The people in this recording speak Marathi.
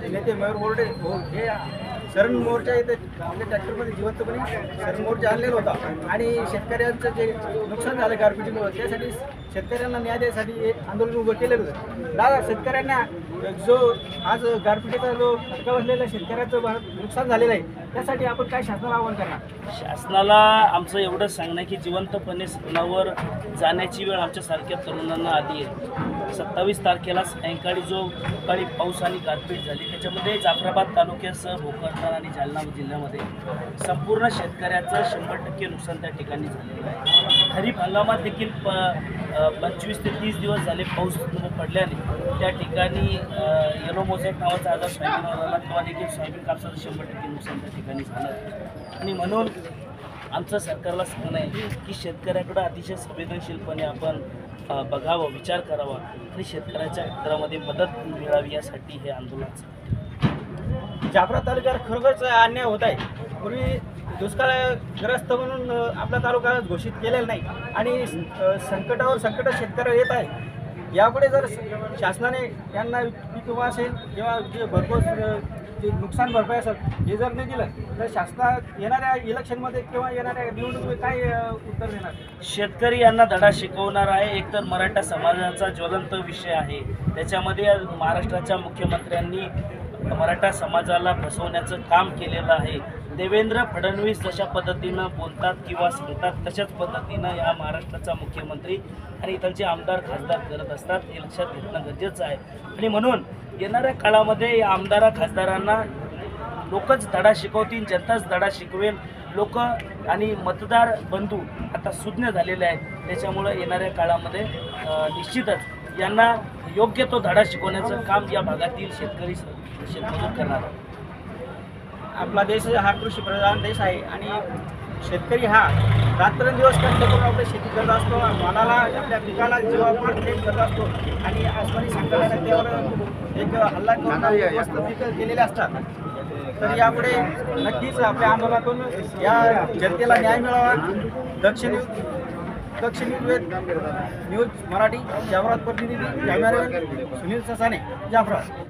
नेते मयूर मोर्डे हे शरण मोर्चा इथे आपल्या ट्रॅक्टरमध्ये जिवंतपणे शरण मोर्चा आणलेला होता आणि शेतकऱ्यांचं जे नुकसान झालं गारपिटीमुळे त्यासाठी शेतकऱ्यांना न्याय द्यायसाठी हे आंदोलन उभं केलेलं होतं. दादा, शेतकऱ्यांना जो आज गारपिटीचा जो फटका बसलेला शेतकऱ्याचं नुकसान झालेलं आहे त्यासाठी आपण काय शासनाला आवाहन करणार? शासनाला आमचं एवढंच सांगणं आहे की जिवंतपणे सणावर जाण्याची वेळ आमच्यासारख्या तरुणांना आली आहे. 27 तारखेला सायंकाळी जो सकाळी पाऊस आणि गारपीट झाली त्याच्यामध्ये जाफराबाद तालुक्यासह भोकरदन आणि जालना जिल्ह्यामध्ये संपूर्ण शेतकऱ्याचं 100% नुकसान त्या ठिकाणी झालेलं आहे. खरीप हंगामात देखील 25 ते 30 दिवस झाले पाऊस पडल्याने त्या ठिकाणी येलो मोझॅक नावाचा आजार सोयाबीनवर आला तेव्हा देखील सोयाबीन कापसाचं 100% नुकसान त्या ठिकाणी झालं. आणि म्हणून आमचं सरकारला सांगणं आहे की शेतकऱ्याकडं अतिशय संवेदनशीलपणे आपण बघावं, विचार करावा आणि शेतकऱ्याच्या घरामध्ये मदत मिळावी यासाठी हे आंदोलन. जाफरा तालुक्यात खरोखरच अन्याय होत आहे. पूर्वी दुष्काळग्रस्त म्हणून आपला तालुका घोषित केलेला नाही आणि संकटावर संकट शेतकऱ्यावर येत आहे. यापुढे जर शासनाने यांना पीक विमा असेल किंवा जे भरपूर जे नुकसान भरपाई असेल हे जर नाही दिलं तर शासना येणाऱ्या इलेक्शनमध्ये किंवा येणाऱ्या निवडणुकीत काय उत्तर देणार? शेतकरी यांना धडा शिकवणार आहे. एकतर मराठा समाजाचा ज्वलंत विषय आहे, त्याच्यामध्ये महाराष्ट्राच्या मुख्यमंत्र्यांनी मराठा समाजाला फसवण्याचं काम केलेलं आहे. देवेंद्र फडणवीस जशा पद्धतीनं बोलतात किंवा सांगतात तशाच पद्धतीनं या महाराष्ट्राचा मुख्यमंत्री आणि इथलचे आमदार खासदार करत असतात, हे लक्षात घेणं गरजेचं आहे. आणि म्हणून येणाऱ्या काळामध्ये या आमदार खासदारांना लोकच धडा शिकवतील, जनताच धडा शिकवेल. लोक आणि मतदार बंधू आता सुज्ञ झालेले आहेत, त्याच्यामुळं येणाऱ्या काळामध्ये निश्चितच यांना योग्य तो धडा शिकवण्याचं काम या भागातील शेतमजूर करणार. आपला देश हा कृषीप्रधान देश आहे आणि शेतकरी हा रात्रंदिवस कष्ट करून आपली शेती करत असतो, मालाला आपल्या पिकाला जीवापाड थेट करत असतो आणि आसमानी संकटाने त्यावर एक हल्ला करून वस्तू पिकं केलेले असतात. तर यापुढे नक्कीच आपल्या आंदोलनातून या जनतेला न्याय मिळावा. दक्षिण न्यूज मराठी जाफराबाद प्रतिनिधी कॅमेरामॅन सुनील ससाने, जाफराबाद.